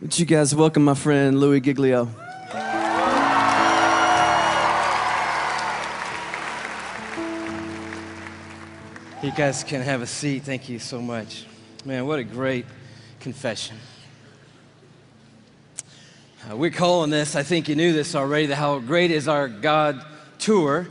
Would you guys welcome my friend Louie Giglio? You guys can have a seat. Thank you so much. Man, what a great confession. We're calling this, I think you knew this already, the How Great Is Our God Tour.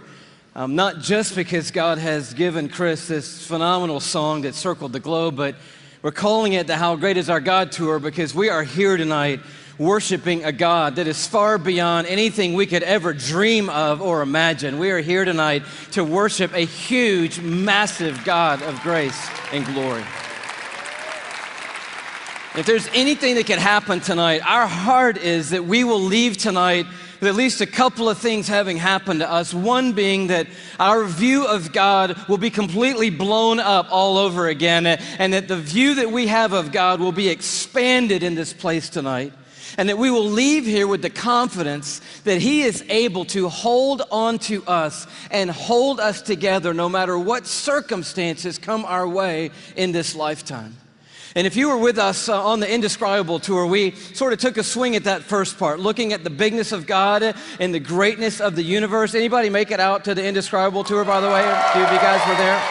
Not just because God has given Chris this phenomenal song that circled the globe, but we're calling it the How Great Is Our God Tour because we are here tonight worshiping a God that is far beyond anything we could ever dream of or imagine. We are here tonight to worship a huge, massive God of grace and glory. If there's anything that can happen tonight, our heart is that we will leave tonight with at least a couple of things having happened to us. One being that our view of God will be completely blown up all over again, and that the view that we have of God will be expanded in this place tonight, and that we will leave here with the confidence that He is able to hold on to us and hold us together no matter what circumstances come our way in this lifetime. And if you were with us on the Indescribable tour, we sort of took a swing at that first part, looking at the bigness of God and the greatness of the universe. Anybody make it out to the Indescribable tour, by the way? A few of you guys were there.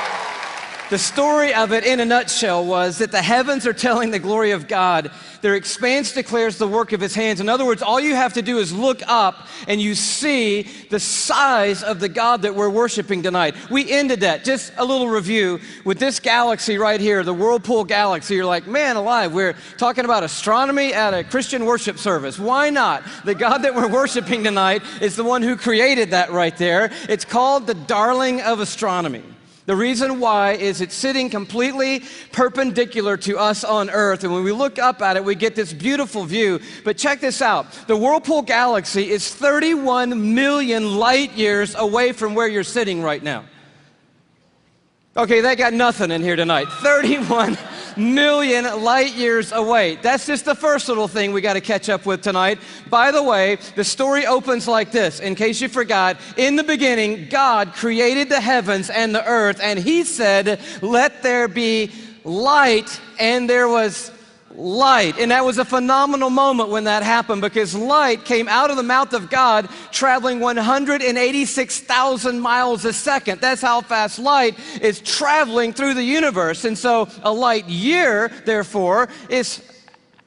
The story of it in a nutshell was that the heavens are telling the glory of God. Their expanse declares the work of His hands. In other words, all you have to do is look up and you see the size of the God that we're worshiping tonight. We ended that, just a little review, with this galaxy right here, the Whirlpool Galaxy. You're like, man alive, we're talking about astronomy at a Christian worship service. Why not? The God that we're worshiping tonight is the one who created that right there. It's called the darling of astronomy. The reason why is it's sitting completely perpendicular to us on Earth, and when we look up at it, we get this beautiful view. But check this out. The Whirlpool Galaxy is 31 million light years away from where you're sitting right now. Okay, they got nothing in here tonight. 31 million light years away. That's just the first little thing we got to catch up with tonight. By the way, the story opens like this. In case you forgot, in the beginning, God created the heavens and the earth, and He said, "Let there be light," and there was light. And that was a phenomenal moment when that happened, because light came out of the mouth of God traveling 186,000 miles a second. That's how fast light is traveling through the universe. And so a light year, therefore, is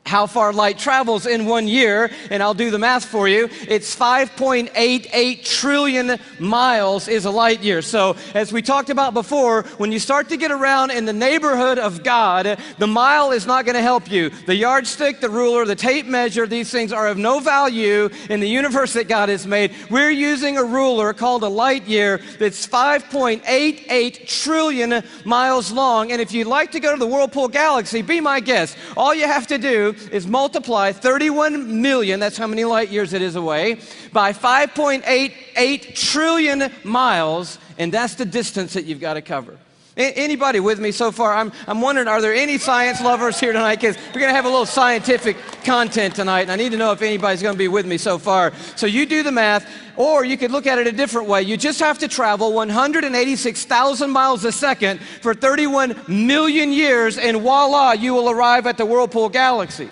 how far light travels in 1 year, and I'll do the math for you. It's 5.88 trillion miles is a light year. So as we talked about before, when you start to get around in the neighborhood of God, the mile is not going to help you. The yardstick, the ruler, the tape measure, these things are of no value in the universe that God has made. We're using a ruler called a light year that's 5.88 trillion miles long. And if you'd like to go to the Whirlpool Galaxy, be my guest. All you have to do is multiply 31 million, that's how many light years it is away, by 5.88 trillion miles, and that's the distance that you've got to cover. Anybody with me so far? I'm wondering, are there any science lovers here tonight? Because we're going to have a little scientific content tonight, and I need to know if anybody's going to be with me so far. So you do the math, or you could look at it a different way. You just have to travel 186,000 miles a second for 31 million years, and voila, you will arrive at the Whirlpool Galaxy.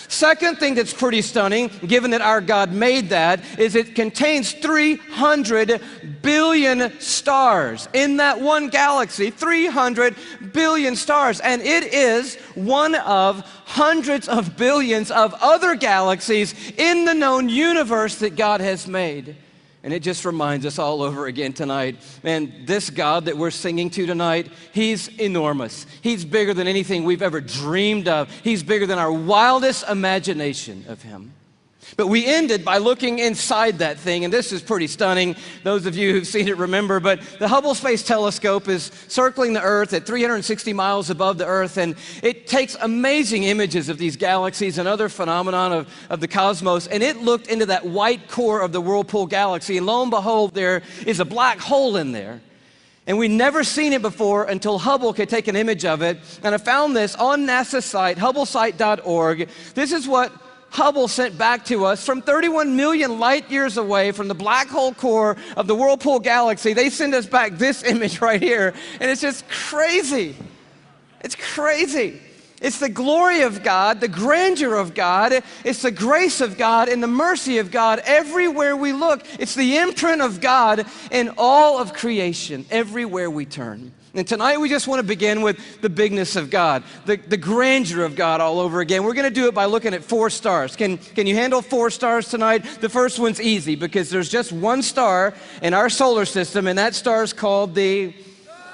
Second thing that's pretty stunning, given that our God made that, is it contains 300 billion stars. In that one galaxy, 300 billion stars. And it is one of hundreds of billions of other galaxies in the known universe that God has made. And it just reminds us all over again tonight, man, this God that we're singing to tonight, He's enormous. He's bigger than anything we've ever dreamed of. He's bigger than our wildest imagination of Him. But we ended by looking inside that thing, and this is pretty stunning. Those of you who've seen it remember, but the Hubble Space Telescope is circling the Earth at 360 miles above the Earth, and it takes amazing images of these galaxies and other phenomenon of the cosmos, and it looked into that white core of the Whirlpool Galaxy, and lo and behold, there is a black hole in there. And we'd never seen it before until Hubble could take an image of it, and I found this on NASA's site, hubblesite.org. This is what Hubble sent back to us from 31 million light years away from the black hole core of the Whirlpool Galaxy. They send us back this image right here, and it's just crazy. It's crazy. It's the glory of God, the grandeur of God. It's the grace of God and the mercy of God everywhere we look. It's the imprint of God in all of creation, everywhere we turn. And tonight we just want to begin with the bigness of God, the grandeur of God all over again. We're going to do it by looking at 4 stars. Can you handle 4 stars tonight? The first one's easy because there's just one star in our solar system, and that star is called the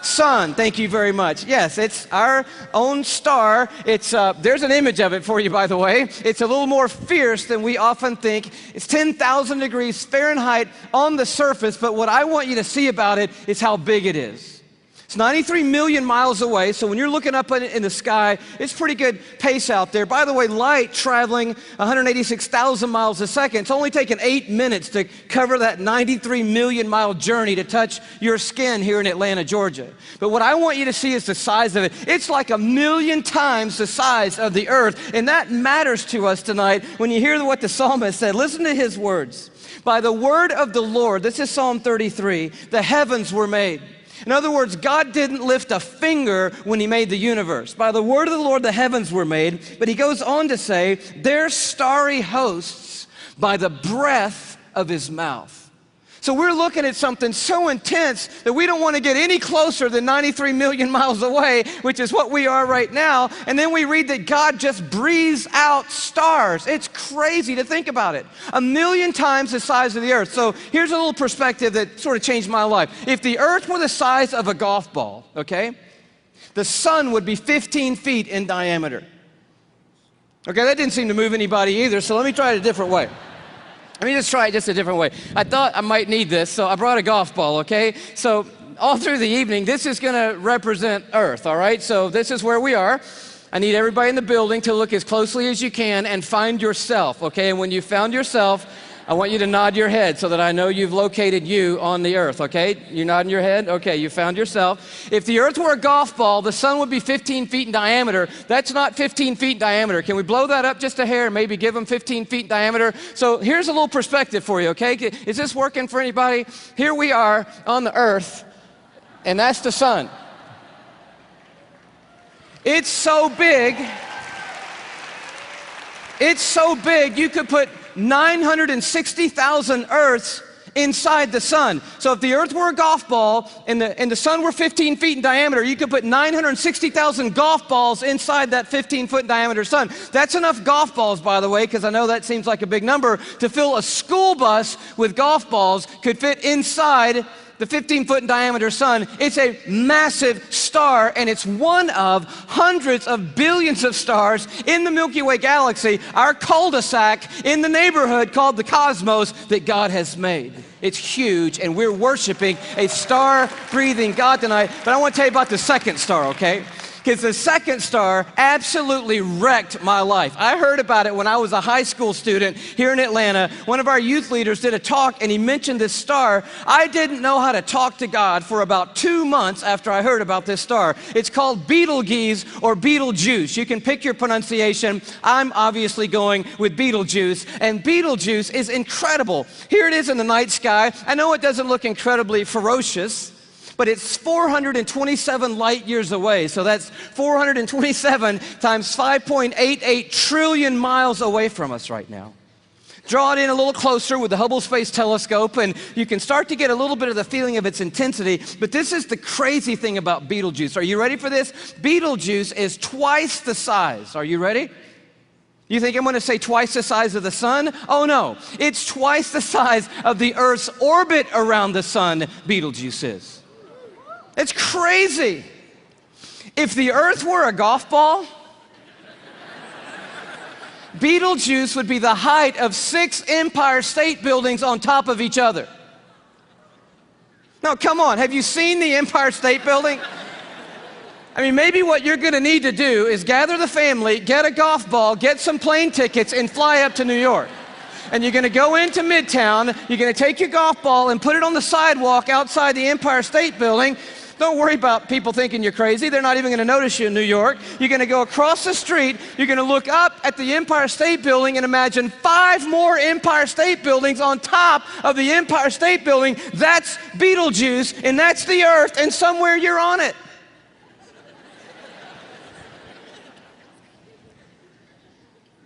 sun. Thank you very much. Yes, it's our own star. It's there's an image of it for you, by the way. It's a little more fierce than we often think. It's 10,000 degrees Fahrenheit on the surface, but what I want you to see about it is how big it is. It's 93 million miles away, so when you're looking up in the sky, it's pretty good pace out there. By the way, light traveling 186,000 miles a second. It's only taken 8 minutes to cover that 93 million mile journey to touch your skin here in Atlanta, Georgia. But what I want you to see is the size of it. It's like 1,000,000 times the size of the earth, and that matters to us tonight when you hear what the psalmist said. Listen to his words. By the word of the Lord, this is Psalm 33, the heavens were made. In other words, God didn't lift a finger when he made the universe. By the word of the Lord, the heavens were made. But he goes on to say, their starry hosts by the breath of his mouth. So we're looking at something so intense that we don't want to get any closer than 93 million miles away, which is what we are right now. And then we read that God just breathes out stars. It's crazy to think about it. 1,000,000 times the size of the earth. So here's a little perspective that sort of changed my life. If the earth were the size of a golf ball, okay, the sun would be 15 feet in diameter. Okay, that didn't seem to move anybody either, so let me try it a different way. Let me just try it just a different way. I thought I might need this, so I brought a golf ball, okay? So all through the evening, this is gonna represent Earth, all right? So this is where we are. I need everybody in the building to look as closely as you can and find yourself, okay? And when you found yourself, I want you to nod your head so that I know you've located you on the earth, okay? You're nodding your head? Okay, you found yourself. If the earth were a golf ball, the sun would be 15 feet in diameter. That's not 15 feet in diameter. Can we blow that up just a hair and maybe give them 15 feet in diameter? So here's a little perspective for you, okay? Is this working for anybody? Here we are on the earth, and that's the sun. It's so big. It's so big you could put 960,000 Earths inside the sun. So if the earth were a golf ball and the sun were 15 feet in diameter, you could put 960,000 golf balls inside that 15-foot diameter sun. That's enough golf balls, by the way, because I know that seems like a big number, to fill a school bus with golf balls could fit inside the 15-foot in diameter sun. It's a massive star, and it's one of hundreds of billions of stars in the Milky Way galaxy, our cul-de-sac in the neighborhood called the cosmos that God has made. It's huge, and we're worshiping a star-breathing God tonight. But I want to tell you about the second star, okay? Because the second star absolutely wrecked my life. I heard about it when I was a high school student here in Atlanta. One of our youth leaders did a talk, and he mentioned this star. I didn't know how to talk to God for about 2 months after I heard about this star. It's called Betelgeuse or Betelgeuse. You can pick your pronunciation. I'm obviously going with Betelgeuse, and Betelgeuse is incredible. Here it is in the night sky. I know it doesn't look incredibly ferocious, but it's 427 light years away. So that's 427 times 5.88 trillion miles away from us right now. Draw it in a little closer with the Hubble Space Telescope, and you can start to get a little bit of the feeling of its intensity. But this is the crazy thing about Betelgeuse. Are you ready for this? Betelgeuse is twice the size. Are you ready? You think I'm going to say twice the size of the sun? Oh no, it's twice the size of the Earth's orbit around the sun, Betelgeuse is. It's crazy. If the earth were a golf ball, Betelgeuse would be the height of 6 Empire State Buildings on top of each other. Now, come on, have you seen the Empire State Building? I mean, maybe what you're gonna need to do is gather the family, get a golf ball, get some plane tickets, and fly up to New York. And you're gonna go into Midtown, you're gonna take your golf ball and put it on the sidewalk outside the Empire State Building. Don't worry about people thinking you're crazy. They're not even going to notice you in New York. You're going to go across the street. You're going to look up at the Empire State Building and imagine 5 more Empire State Buildings on top of the Empire State Building. That's Betelgeuse, and that's the Earth, and somewhere you're on it.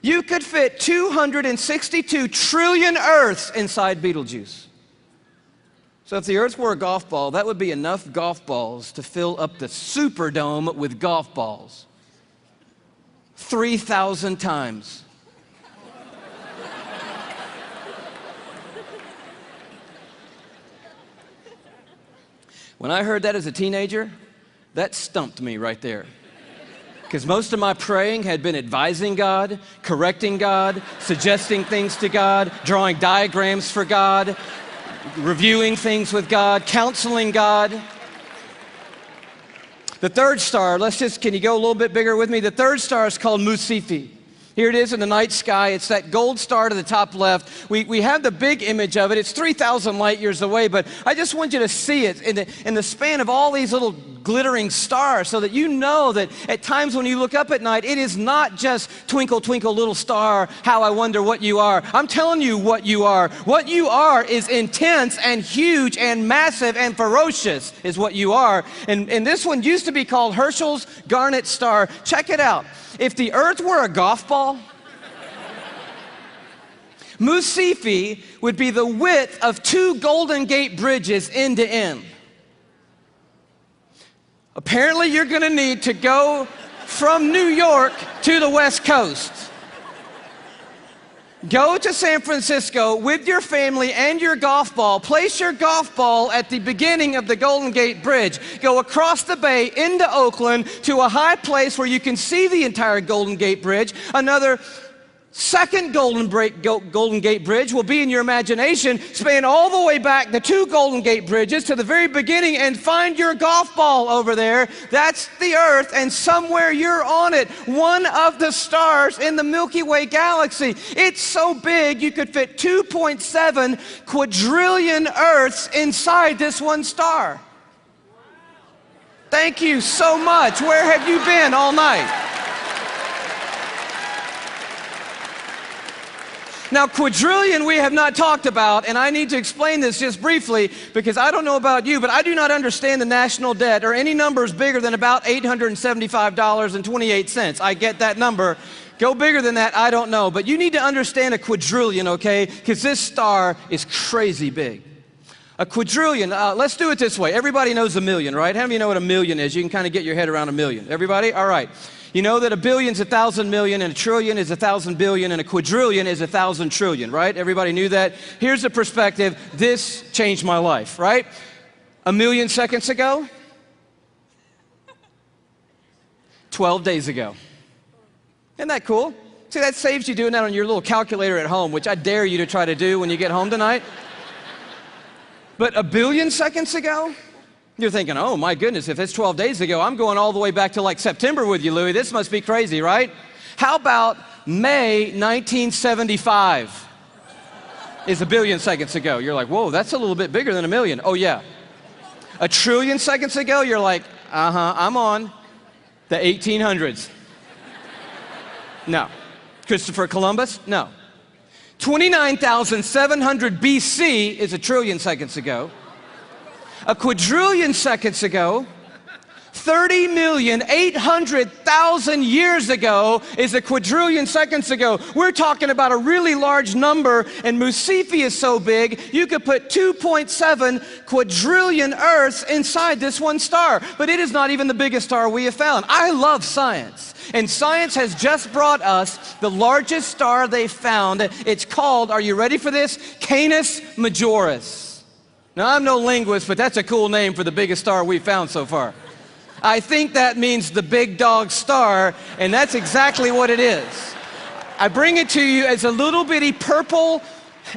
You could fit 262 trillion Earths inside Betelgeuse. So if the Earth were a golf ball, that would be enough golf balls to fill up the Superdome with golf balls. 3,000 times. When I heard that as a teenager, that stumped me right there. Because most of my praying had been advising God, correcting God, suggesting things to God, drawing diagrams for God, reviewing things with God, counseling God. The third star, can you go a little bit bigger with me? The third star is called Musifi. Here it is in the night sky. It's that gold star to the top left. We have the big image of it. It's 3,000 light years away, but I just want you to see it in the span of all these little glittering stars so that you know that at times when you look up at night, it is not just twinkle, twinkle, little star, how I wonder what you are. I'm telling you what you are. What you are is intense and huge and massive and ferocious is what you are. And this one used to be called Herschel's Garnet Star. Check it out. If the Earth were a golf ball, Musifi would be the width of 2 Golden Gate bridges end to end. Apparently, you're going to need to go from New York to the West Coast. Go to San Francisco with your family and your golf ball. Place your golf ball at the beginning of the Golden Gate Bridge. Go across the bay into Oakland to a high place where you can see the entire Golden Gate Bridge. Another second Golden Gate Bridge will be in your imagination. Span all the way back the 2 Golden Gate Bridges to the very beginning and find your golf ball over there. That's the Earth, and somewhere you're on it. One of the stars in the Milky Way galaxy. It's so big you could fit 2.7 quadrillion Earths inside this one star. Thank you so much. Where have you been all night? Now, quadrillion we have not talked about, and I need to explain this just briefly because I don't know about you, but I do not understand the national debt or any numbers bigger than about $875.28. I get that number. Go bigger than that, I don't know. But you need to understand a quadrillion, okay? Because this star is crazy big. A quadrillion, let's do it this way. Everybody knows a million, right? How many of you know what a million is? You can kind of get your head around a million. Everybody? All right. You know that a billion's 1,000 million, and a trillion is 1,000 billion, and a quadrillion is 1,000 trillion, right? Everybody knew that? Here's the perspective. This changed my life, right? A million seconds ago, 12 days ago. Isn't that cool? See, that saves you doing that on your little calculator at home, which I dare you to try to do when you get home tonight. But a billion seconds ago, you're thinking, oh my goodness, if it's 12 days ago, I'm going all the way back to like September with you, Louie. This must be crazy, right? How about May 1975 is a billion seconds ago? You're like, whoa, that's a little bit bigger than a million. Oh yeah. A trillion seconds ago, you're like, I'm on the 1800s. No. Christopher Columbus? No. 29,700 BC is a trillion seconds ago. A quadrillion seconds ago, 30,800,000 years ago is a quadrillion seconds ago. We're talking about a really large number, and Musifi is so big, you could put 2.7 quadrillion Earths inside this one star. But it is not even the biggest star we have found. I love science, and science has just brought us the largest star they found. It's called, are you ready for this? Canis Majoris. Now, I'm no linguist, but that's a cool name for the biggest star we've found so far. I think that means the big dog star, and that's exactly what it is. I bring it to you as a little bitty purple,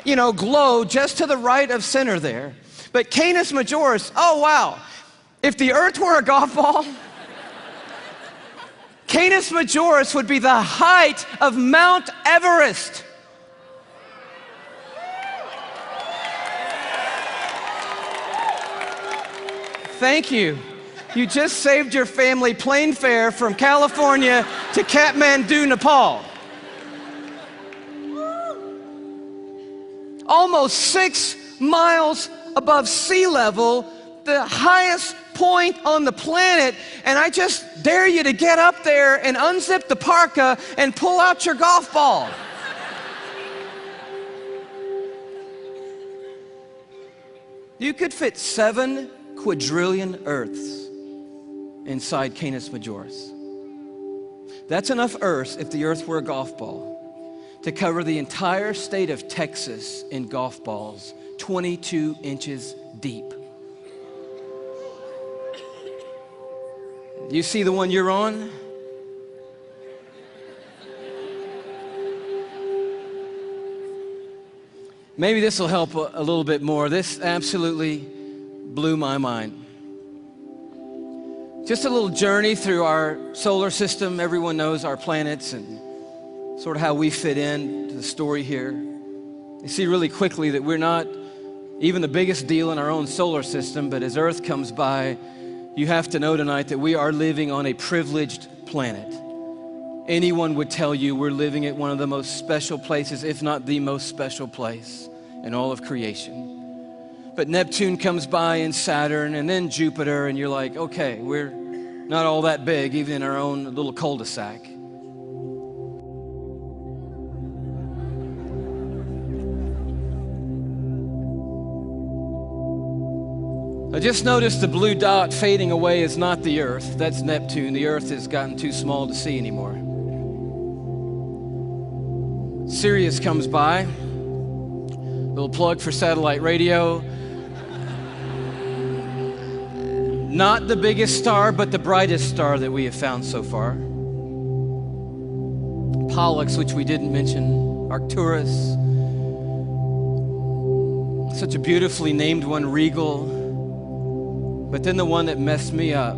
glow just to the right of center there. But Canis Majoris, oh wow. If the Earth were a golf ball, Canis Majoris would be the height of Mount Everest. Thank you. You just saved your family plane fare from California to Kathmandu, Nepal. Almost 6 miles above sea level, the highest point on the planet, and I just dare you to get up there and unzip the parka and pull out your golf ball. You could fit 7 quadrillion Earths inside Canis Majoris. That's enough Earths, if the Earth were a golf ball, to cover the entire state of Texas in golf balls, 22 inches deep. You see the one you're on? Maybe this will help a little bit more. This absolutely blew my mind. Just a little journey through our solar system. Everyone knows our planets and sort of how we fit in to the story here. You see really quickly that we're not even the biggest deal in our own solar system, but as Earth comes by, you have to know tonight that we are living on a privileged planet. Anyone would tell you we're living at one of the most special places, if not the most special place in all of creation. But Neptune comes by and Saturn and then Jupiter, and you're like, okay, we're not all that big, even in our own little cul-de-sac. I just noticed the blue dot fading away is not the Earth. That's Neptune. The Earth has gotten too small to see anymore. Sirius comes by. Little plug for satellite radio. Not the biggest star, but the brightest star that we have found so far. Pollux, which we didn't mention. Arcturus. Such a beautifully named one, Regal. But then the one that messed me up.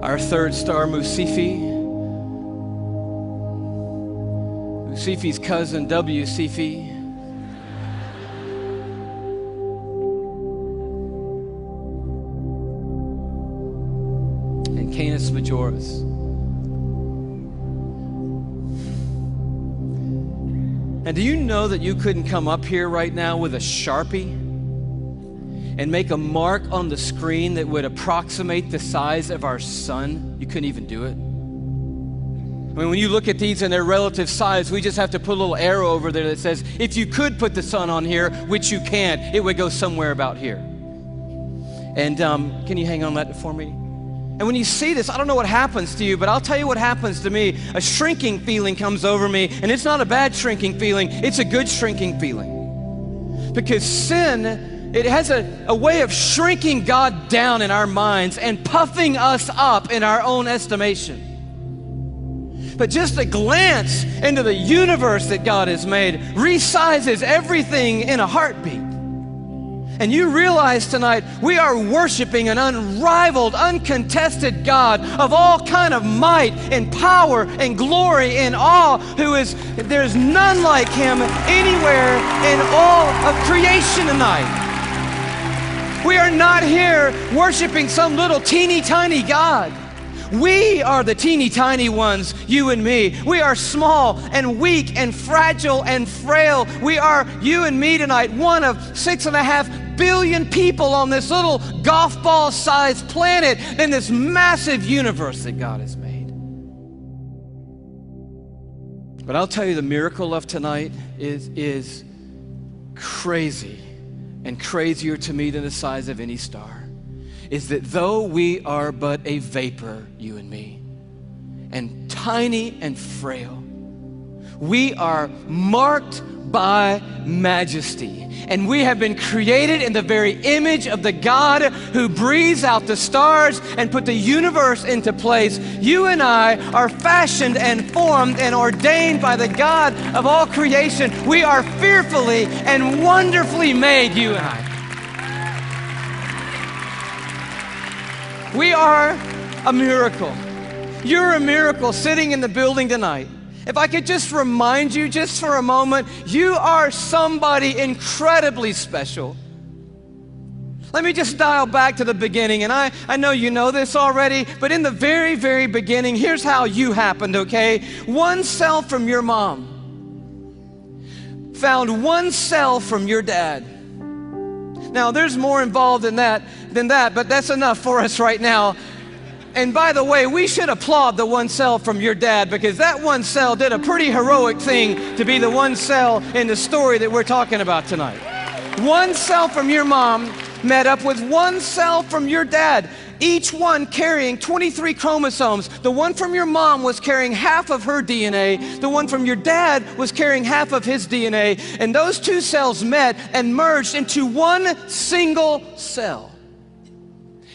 Our third star, Musifi. Musifi's cousin, W. Cephei. Canis Majoris. And do you know that you couldn't come up here right now with a Sharpie and make a mark on the screen that would approximate the size of our sun? You couldn't even do it. I mean, when you look at these in their relative size, we just have to put a little arrow over there that says, if you could put the sun on here, which you can't, it would go somewhere about here. And can you hang on that for me? And when you see this, I don't know what happens to you, but I'll tell you what happens to me. A shrinking feeling comes over me, and it's not a bad shrinking feeling, it's a good shrinking feeling. Because sin, it has a way of shrinking God down in our minds and puffing us up in our own estimation. But just a glance into the universe that God has made resizes everything in a heartbeat. And you realize tonight we are worshiping an unrivaled, uncontested God of all kind of might and power and glory and awe, there's none like him anywhere in all of creation tonight. We are not here worshiping some little teeny tiny God. We are the teeny tiny ones, you and me. We are small and weak and fragile and frail. We are, you and me tonight, one of 6.5 billion people on this little golf ball sized planet in this massive universe that God has made. But I'll tell you, the miracle of tonight is crazy, and crazier to me than the size of any star, is that though we are but a vapor, you and me, and tiny and frail, we are marked by majesty. And we have been created in the very image of the God who breathes out the stars and put the universe into place. You and I are fashioned and formed and ordained by the God of all creation. We are fearfully and wonderfully made, you and I. We are a miracle. You're a miracle sitting in the building tonight. If I could just remind you just for a moment, you are somebody incredibly special. Let me just dial back to the beginning, and I know you know this already, but in the very, very beginning, here's how you happened, okay? One cell from your mom found one cell from your dad. Now, there's more involved in that than that, but that's enough for us right now. And by the way, we should applaud the one cell from your dad, because that one cell did a pretty heroic thing to be the one cell in the story that we're talking about tonight. One cell from your mom met up with one cell from your dad, each one carrying 23 chromosomes. The one from your mom was carrying half of her DNA. The one from your dad was carrying half of his DNA. And those two cells met and merged into one single cell.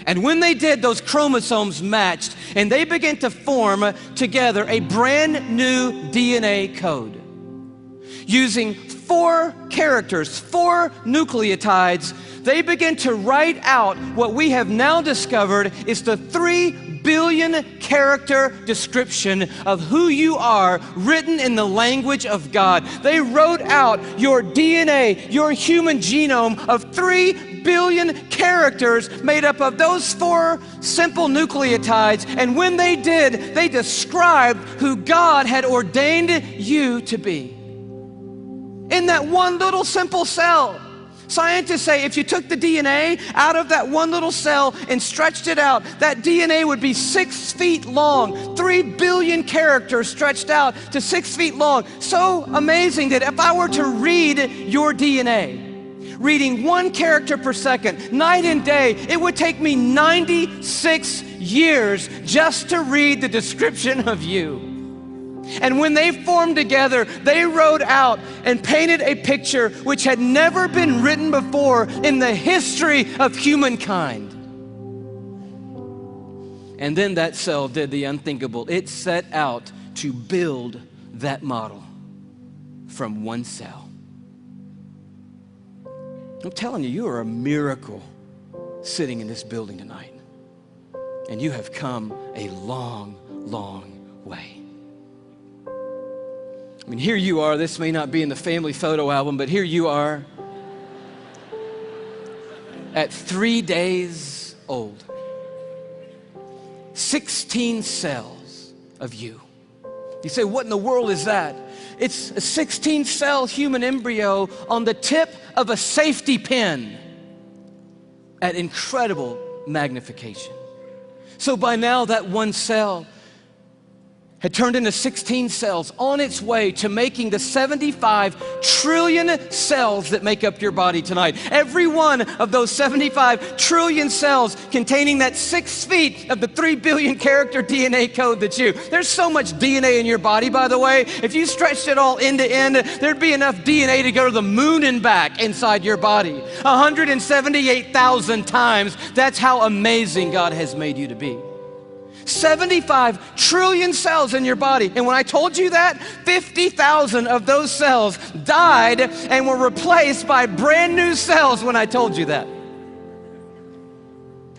And when they did, those chromosomes matched, and they began to form together a brand new DNA code. Using 4 characters, 4 nucleotides, they begin to write out what we have now discovered is the 3 billion character description of who you are, written in the language of God. They wrote out your DNA, your human genome of 3 billion characters made up of those 4 simple nucleotides. And when they did, they described who God had ordained you to be. In that one little simple cell. Scientists say if you took the DNA out of that one little cell and stretched it out, that DNA would be 6 feet long, 3 billion characters stretched out to 6 feet long. So amazing that if I were to read your DNA, reading 1 character per second, night and day, it would take me 96 years just to read the description of you. And when they formed together, they wrote out and painted a picture which had never been written before in the history of humankind. And then that cell did the unthinkable. It set out to build that model from one cell. I'm telling you, you are a miracle sitting in this building tonight. And you have come a long, long way. I mean, here you are. This may not be in the family photo album, but here you are at 3 days old. 16 cells of you. You say, what in the world is that? It's a 16-cell human embryo on the tip of a safety pin at incredible magnification. So by now, that one cell had turned into 16 cells on its way to making the 75 trillion cells that make up your body tonight. Every one of those 75 trillion cells containing that 6 feet of the 3 billion character DNA code that's you. There's so much DNA in your body, by the way. If you stretched it all end to end, there'd be enough DNA to go to the moon and back inside your body. 178,000 times. That's how amazing God has made you to be. 75 trillion cells in your body. And when I told you that, 50,000 of those cells died and were replaced by brand new cells when I told you that.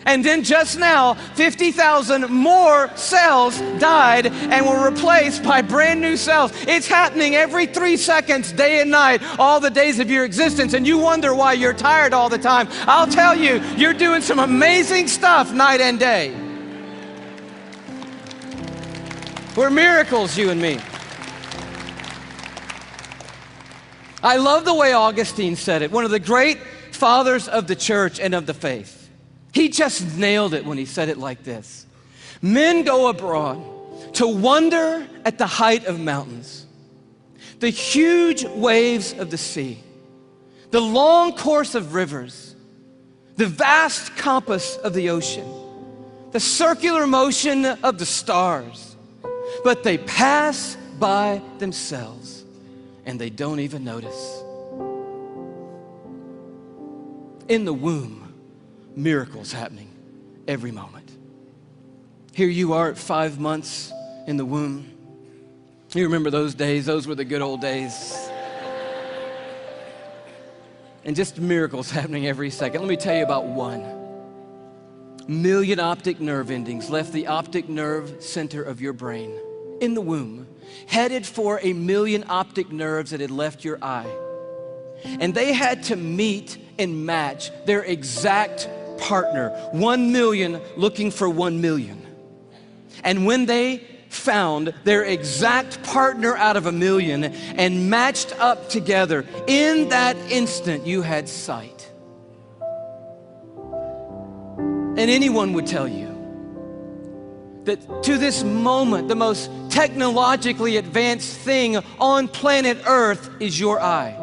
And then just now, 50,000 more cells died and were replaced by brand new cells. It's happening every 3 seconds, day and night, all the days of your existence. And you wonder why you're tired all the time. I'll tell you, you're doing some amazing stuff night and day. We're miracles, you and me. I love the way Augustine said it, one of the great fathers of the church and of the faith. He just nailed it when he said it like this. Men go abroad to wonder at the height of mountains, the huge waves of the sea, the long course of rivers, the vast compass of the ocean, the circular motion of the stars. But they pass by themselves and they don't even notice. In the womb, miracles happening every moment. Here you are at 5 months in the womb. You remember those days? Those were the good old days. And just miracles happening every second. Let me tell you about one. 1 million optic nerve endings left the optic nerve center of your brain in the womb, headed for 1 million optic nerves that had left your eye. And they had to meet and match their exact partner, 1 million looking for 1 million. And when they found their exact partner out of 1 million and matched up together, in that instant you had sight. And anyone would tell you that to this moment, the most technologically advanced thing on planet Earth is your eye.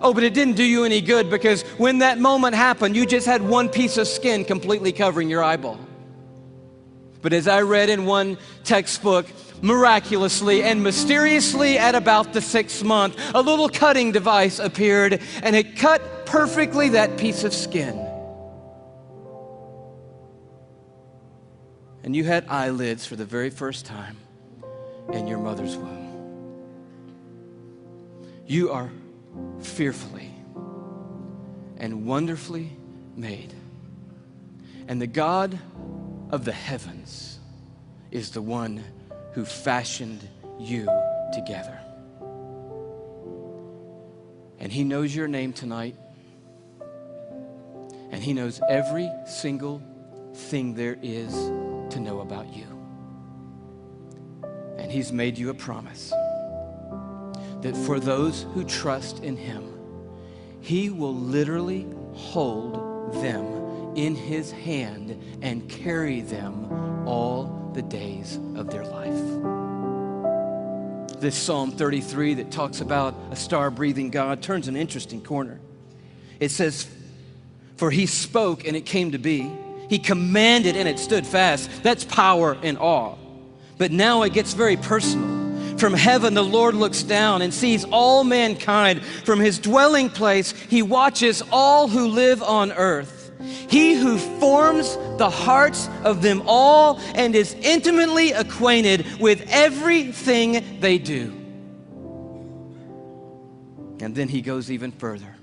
Oh, but it didn't do you any good, because when that moment happened, you just had one piece of skin completely covering your eyeball. But as I read in one textbook, miraculously and mysteriously at about the 6th month, a little cutting device appeared, and it cut perfectly that piece of skin. And you had eyelids for the very first time in your mother's womb. You are fearfully and wonderfully made. And the God of the heavens is the one who fashioned you together. And He knows your name tonight. And He knows every single thing there is to know about you. And He's made you a promise that for those who trust in Him, He will literally hold them in His hand and carry them all the days of their life. This Psalm 33 that talks about a star-breathing God turns an interesting corner. It says, "For He spoke and it came to be. He commanded and it stood fast." That's power and awe. But now it gets very personal. From heaven, the Lord looks down and sees all mankind. From His dwelling place, He watches all who live on earth. He who forms the hearts of them all and is intimately acquainted with everything they do. And then He goes even further.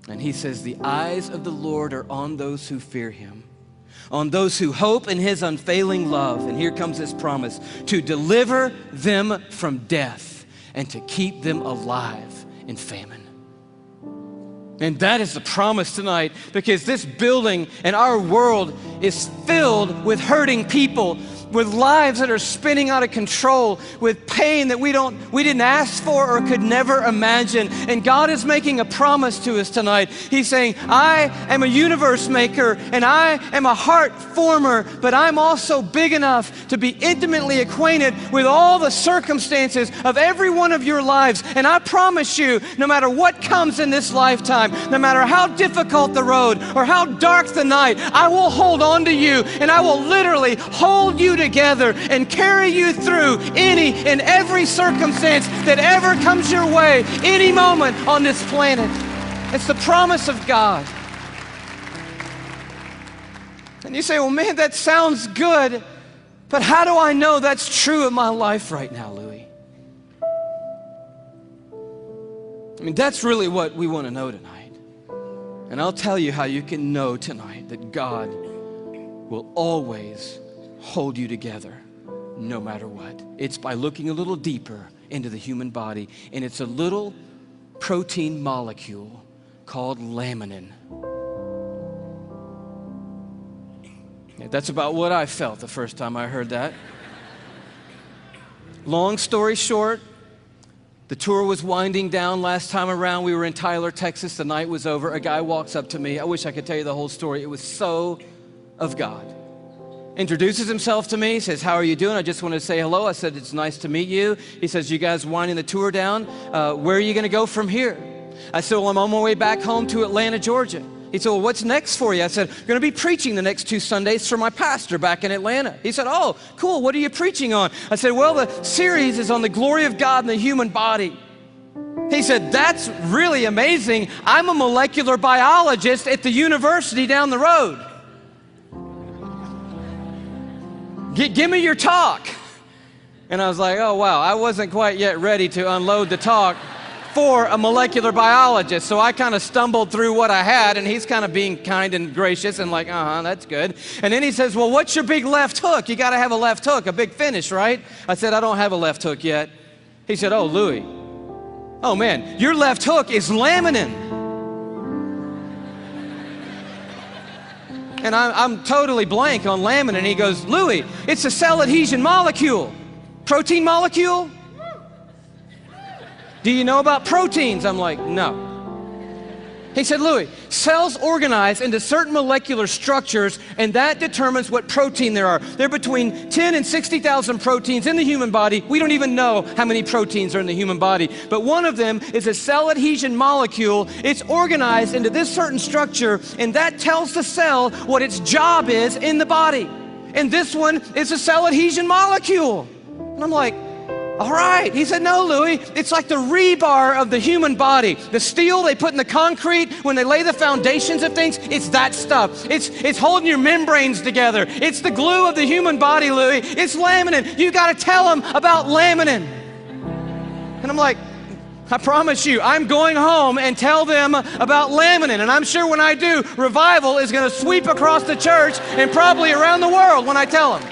And He says, "The eyes of the Lord are on those who fear Him, on those who hope in His unfailing love." And here comes this promise: to deliver them from death and to keep them alive in famine. And that is the promise tonight, because this building and our world is filled with hurting people, with lives that are spinning out of control, with pain that we didn't ask for or could never imagine. And God is making a promise to us tonight. He's saying, "I am a universe maker and I am a heart former, but I'm also big enough to be intimately acquainted with all the circumstances of every one of your lives. And I promise you, no matter what comes in this lifetime, no matter how difficult the road or how dark the night, I will hold on to you and I will literally hold you together and carry you through any and every circumstance that ever comes your way, any moment on this planet." It's the promise of God. And you say, "Well, man, that sounds good, but how do I know that's true of my life right now, Louie?" I mean, that's really what we want to know tonight. And I'll tell you how you can know tonight that God will always hold you together no matter what. It's by looking a little deeper into the human body, and it's a little protein molecule called laminin. Yeah, that's about what I felt the first time I heard that. Long story short, the tour was winding down last time around. We were in Tyler, Texas. The night was over. A guy walks up to me. I wish I could tell you the whole story. It was so of God. Introduces himself to me, says, "How are you doing? I just wanted to say hello." I said, "It's nice to meet you." He says, "You guys winding the tour down? Where are you going to go from here?" I said, "Well, I'm on my way back home to Atlanta, Georgia." He said, "Well, what's next for you?" I said, "I'm going to be preaching the next 2 Sundays for my pastor back in Atlanta." He said, "Oh, cool. What are you preaching on?" I said, "Well, the series is on the glory of God in the human body." He said, "That's really amazing. I'm a molecular biologist at the university down the road. Give me your talk." And I was like, oh, wow, I wasn't quite yet ready to unload the talk for a molecular biologist. So I kind of stumbled through what I had, and he's kind of being kind and gracious and like, that's good. And then he says, "Well, what's your big left hook? You got to have a left hook, a big finish, right?" I said, "I don't have a left hook yet." He said, "Oh, Louie, oh man, your left hook is laminin. And I'm totally blank on laminin. He goes, Louie, it's a cell adhesion molecule. Protein molecule? Do you know about proteins? I'm like, no. He said, Louie, cells organize into certain molecular structures, and that determines what protein there are. There are between 10 and 60,000 proteins in the human body. We don't even know how many proteins are in the human body, but one of them is a cell adhesion molecule. It's organized into this certain structure, and that tells the cell what its job is in the body. And this one is a cell adhesion molecule. And I'm like, all right. He said, no, Louie, it's like the rebar of the human body. The steel they put in the concrete when they lay the foundations of things, it's that stuff. It's holding your membranes together. It's the glue of the human body, Louie. It's laminin. You got to tell them about laminin. And I'm like, I promise you, I'm going home and tell them about laminin. And I'm sure when I do, revival is going to sweep across the church and probably around the world when I tell them.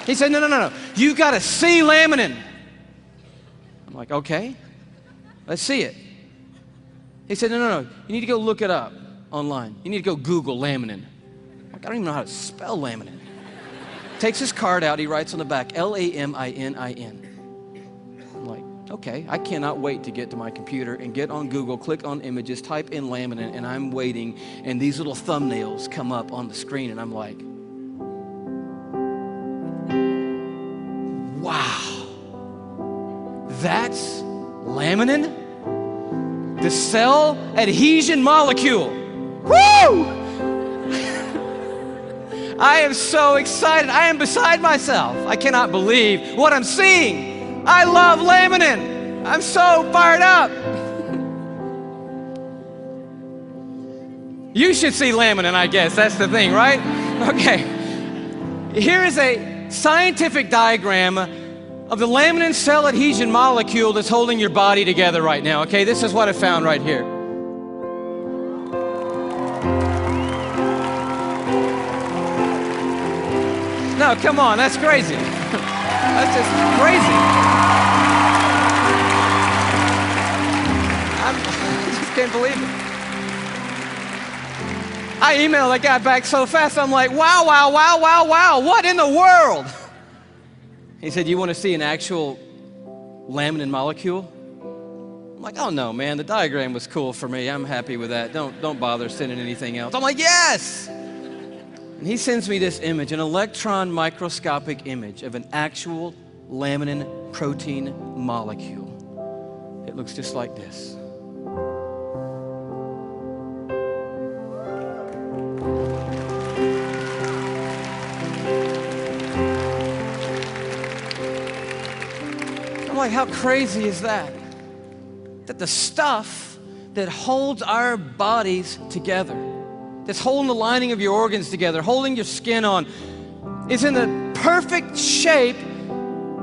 He said, no. You got to see laminin. I'm like, okay, let's see it. He said, no. You need to go look it up online. You need to go Google laminin. I'm like, I don't even know how to spell laminin. Takes his card out. He writes on the back, Laminin. I'm like, okay, I cannot wait to get to my computer and get on Google, click on images, type in laminin, and I'm waiting, and these little thumbnails come up on the screen, and I'm like, wow. That's laminin, the cell adhesion molecule. Woo! I am so excited. I am beside myself. I cannot believe what I'm seeing. I love laminin. I'm so fired up. You should see laminin, I guess. That's the thing, right? Okay. Here is a scientific diagram of the laminin cell adhesion molecule that's holding your body together right now, okay? This is what I found right here. No, come on, that's crazy. That's just crazy. I just can't believe it. I emailed that guy back so fast, I'm like, wow, what in the world? He said, you want to see an actual laminin molecule? I'm like, oh no, man, the diagram was cool for me. I'm happy with that. Don't bother sending anything else. I'm like, yes! And he sends me this image, an electron microscopic image of an actual laminin protein molecule. It looks just like this. Like, how crazy is that? That the stuff that holds our bodies together, that's holding the lining of your organs together, holding your skin on, is in the perfect shape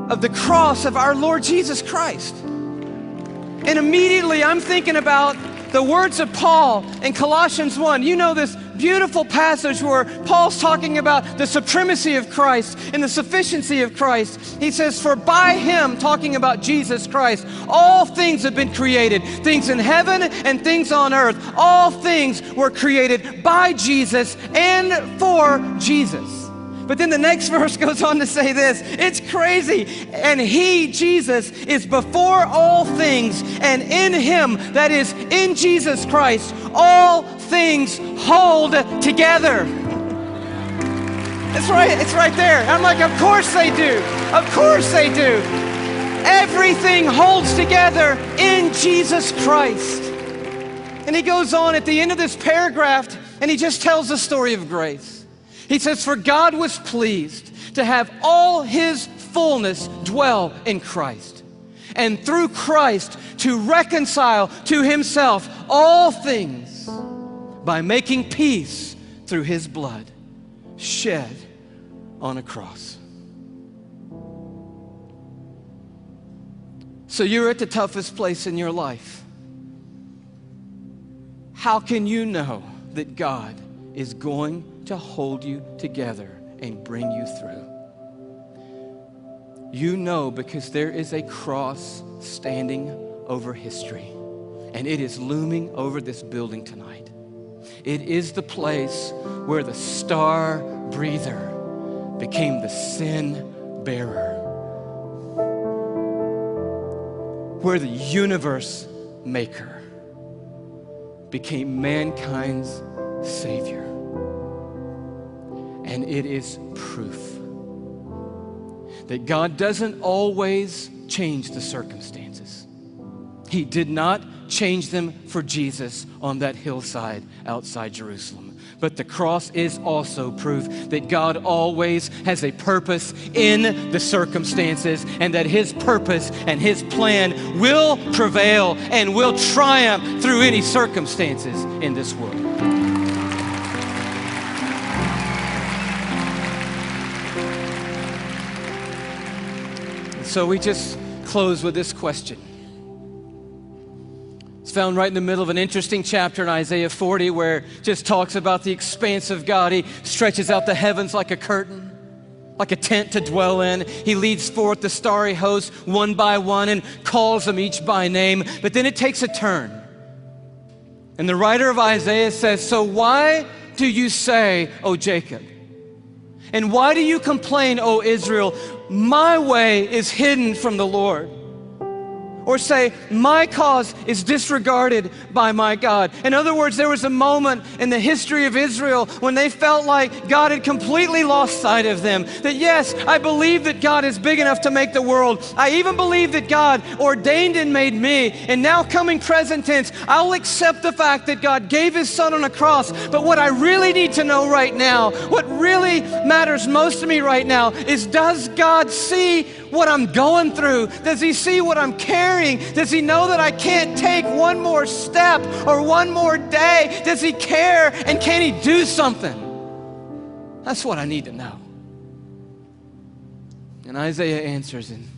of the cross of our Lord Jesus Christ. And immediately I'm thinking about the words of Paul in Colossians 1. You know this beautiful passage where Paul's talking about the supremacy of Christ and the sufficiency of Christ. He says, for by him, talking about Jesus Christ, all things have been created, things in heaven and things on earth. All things were created by Jesus and for Jesus. But then the next verse goes on to say this, it's crazy. And he, Jesus, is before all things, and in him, that is in Jesus Christ, all things hold together. It's right there. I'm like, of course they do. Of course they do. Everything holds together in Jesus Christ. And he goes on at the end of this paragraph, and he just tells the story of grace. He says, for God was pleased to have all his fullness dwell in Christ, and through Christ to reconcile to himself all things by making peace through his blood shed on a cross. So you're at the toughest place in your life. How can you know that God is going to hold you together and bring you through? You know, because there is a cross standing over history, and it is looming over this building tonight. It is the place where the star breather became the sin bearer, where the universe maker became mankind's Savior. And it is proof that God doesn't always change the circumstances. He did not change them for Jesus on that hillside outside Jerusalem. But the cross is also proof that God always has a purpose in the circumstances, and that His purpose and His plan will prevail and will triumph through any circumstances in this world. So we just close with this question. It's found right in the middle of an interesting chapter in Isaiah 40 where it just talks about the expanse of God. He stretches out the heavens like a curtain, like a tent to dwell in. He leads forth the starry host one by one and calls them each by name. But then it takes a turn. And the writer of Isaiah says, "So why do you say, O Jacob? And why do you complain, O Israel? My way is hidden from the Lord." Or say, "My cause is disregarded by my God." In other words, there was a moment in the history of Israel when they felt like God had completely lost sight of them. That yes, I believe that God is big enough to make the world. I even believe that God ordained and made me. And now coming present tense, I'll accept the fact that God gave His Son on a cross. But what I really need to know right now, what really matters most to me right now is, does God see what I'm going through? Does He see what I'm carrying? Does He know that I can't take one more step or one more day? Does He care? And can He do something? That's what I need to know. And Isaiah answers, and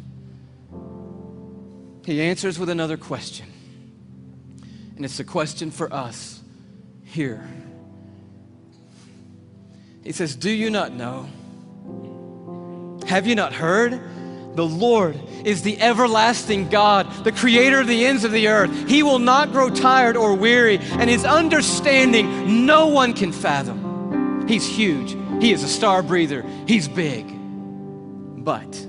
he answers with another question. And it's a question for us here. He says, "Do you not know? Have you not heard? The Lord is the everlasting God, the creator of the ends of the earth. He will not grow tired or weary, and His understanding no one can fathom." He's huge. He is a star breather. He's big. But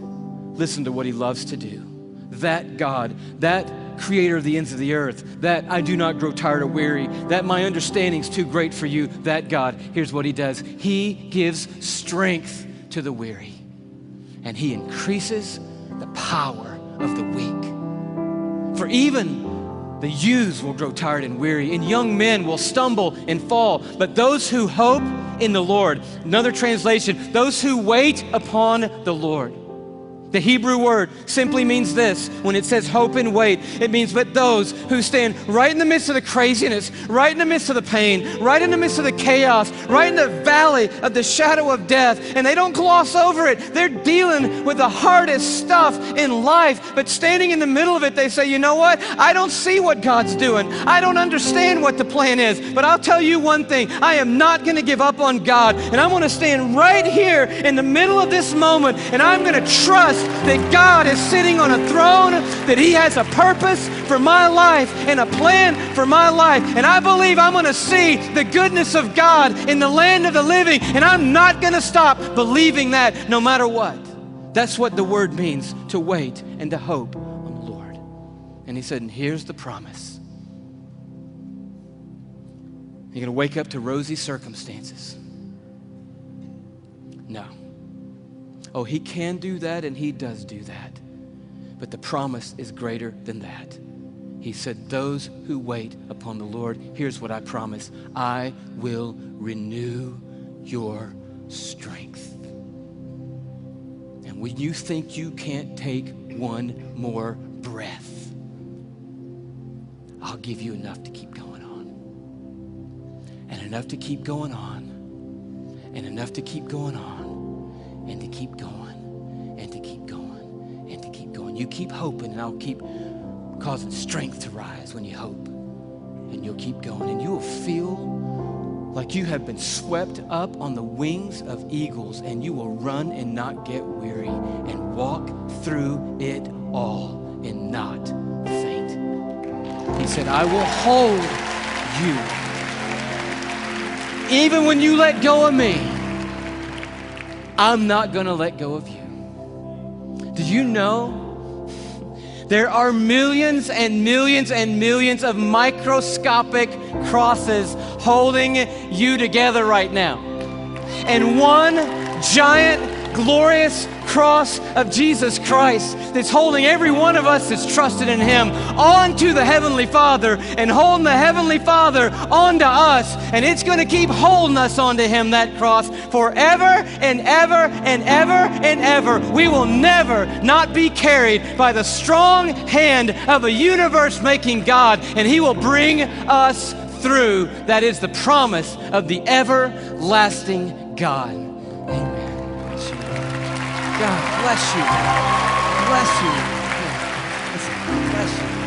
listen to what He loves to do. That God, that creator of the ends of the earth, that I do not grow tired or weary, that my understanding is too great for you, that God, here's what He does. He gives strength to the weary, and He increases the power of the weak. For even the youths will grow tired and weary, and young men will stumble and fall. But those who hope in the Lord, another translation, those who wait upon the Lord. The Hebrew word simply means this. When it says hope and wait, it means but those who stand right in the midst of the craziness, right in the midst of the pain, right in the midst of the chaos, right in the valley of the shadow of death, and they don't gloss over it. They're dealing with the hardest stuff in life, but standing in the middle of it, they say, "You know what? I don't see what God's doing. I don't understand what the plan is, but I'll tell you one thing. I am not going to give up on God, and I'm going to stand right here in the middle of this moment, and I'm going to trust that God is sitting on a throne, that He has a purpose for my life and a plan for my life. And I believe I'm going to see the goodness of God in the land of the living, and I'm not going to stop believing that no matter what." That's what the word means, to wait and to hope on the Lord. And He said, and here's the promise. You're going to wake up to rosy circumstances? No. Oh, He can do that, and He does do that. But the promise is greater than that. He said, those who wait upon the Lord, here's what I promise. I will renew your strength. And when you think you can't take one more breath, I'll give you enough to keep going on. And enough to keep going on. And enough to keep going on. And to keep going, and to keep going, and to keep going. You keep hoping, and I'll keep causing strength to rise when you hope. And you'll keep going, and you will feel like you have been swept up on the wings of eagles, and you will run and not get weary, and walk through it all and not faint He said, I will hold you. Even when you let go of me, I'm not going to let go of you. Did you know there are millions and millions and millions of microscopic crosses holding you together right now? And one giant, glorious cross of Jesus Christ that's holding every one of us that's trusted in Him onto the Heavenly Father and holding the Heavenly Father onto us. And it's going to keep holding us onto Him, that cross, forever and ever and ever and ever. We will never not be carried by the strong hand of a universe-making God, and He will bring us through. That is the promise of the everlasting God. Amen. God bless you. Bless you. Bless you.